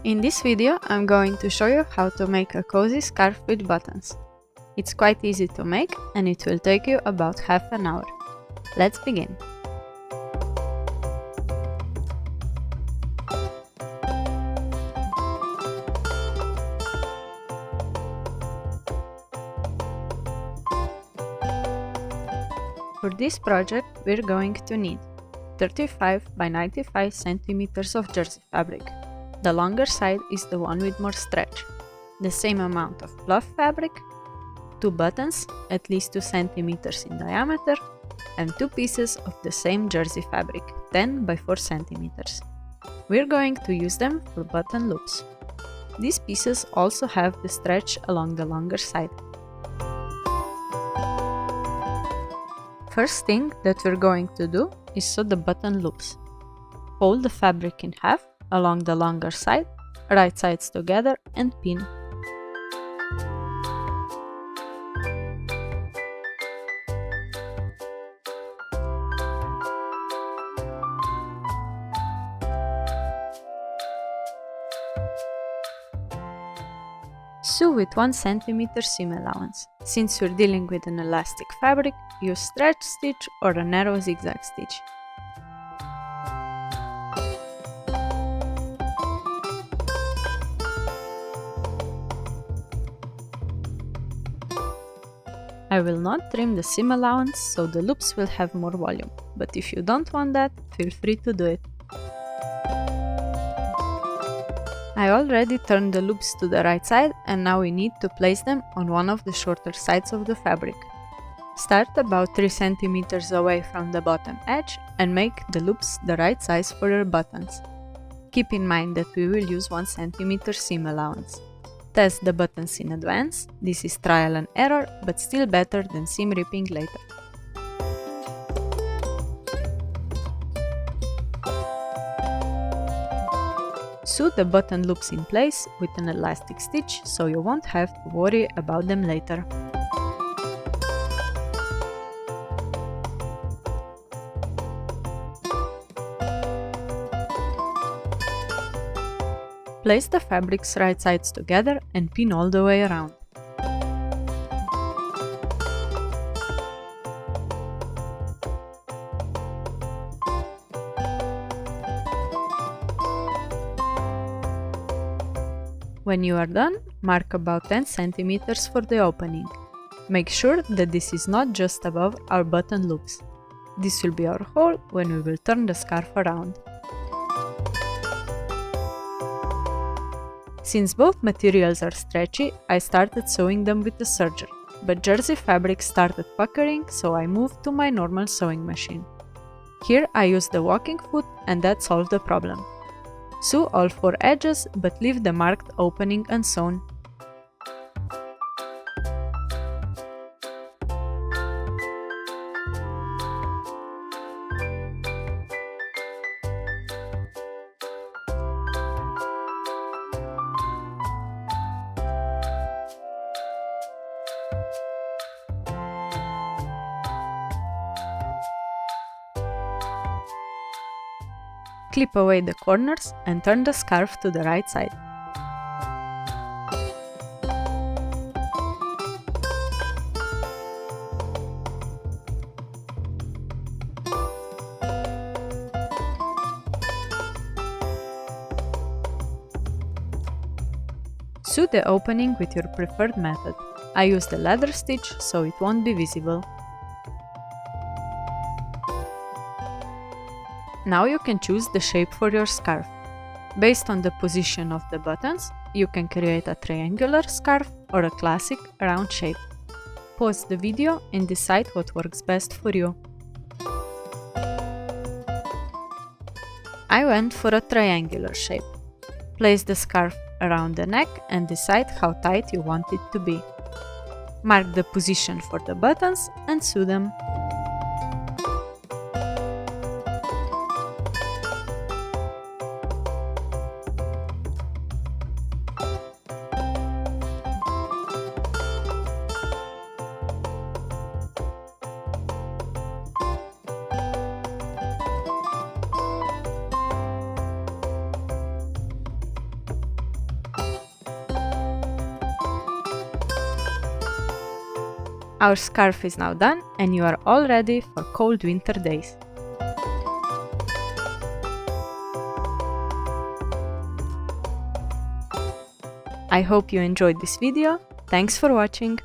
In this video, I'm going to show you how to make a cozy scarf with buttons. It's quite easy to make and it will take you about half an hour. Let's begin. For this project, we're going to need 35 by 95 centimeters of jersey fabric. The longer side is the one with more stretch. The same amount of pluff fabric, 2 buttons, at least 2 centimeters in diameter, and 2 pieces of the same jersey fabric, 10 by 4 centimeters. We're going to use them for button loops. These pieces also have the stretch along the longer side. First thing that we're going to do is sew the button loops. Fold the fabric in half along the longer side, right sides together, and pin. Sew with 1 cm seam allowance. Since you're dealing with an elastic fabric, use stretch stitch or a narrow zigzag stitch. I will not trim the seam allowance, so the loops will have more volume, but if you don't want that, feel free to do it. I already turned the loops to the right side and now we need to place them on one of the shorter sides of the fabric. Start about 3 cm away from the bottom edge and make the loops the right size for your buttons. Keep in mind that we will use 1 cm seam allowance. Test the buttons in advance, this is trial and error, but still better than seam ripping later. Sew the button loops in place with an elastic stitch so you won't have to worry about them later. Place the fabric's right sides together and pin all the way around. When you are done, mark about 10 cm for the opening. Make sure that this is not just above our button loops. This will be our hole when we will turn the scarf around. Since both materials are stretchy, I started sewing them with the serger, but jersey fabric started puckering, so I moved to my normal sewing machine. Here I used the walking foot and that solved the problem. Sew all 4 edges, but leave the marked opening unsewn. Clip away the corners and turn the scarf to the right side. Sew the opening with your preferred method. I used a ladder stitch so it won't be visible. Now you can choose the shape for your scarf. Based on the position of the buttons, you can create a triangular scarf or a classic round shape. Pause the video and decide what works best for you. I went for a triangular shape. Place the scarf around the neck and decide how tight you want it to be. Mark the position for the buttons and sew them. Our scarf is now done and you are all ready for cold winter days. I hope you enjoyed this video. Thanks for watching.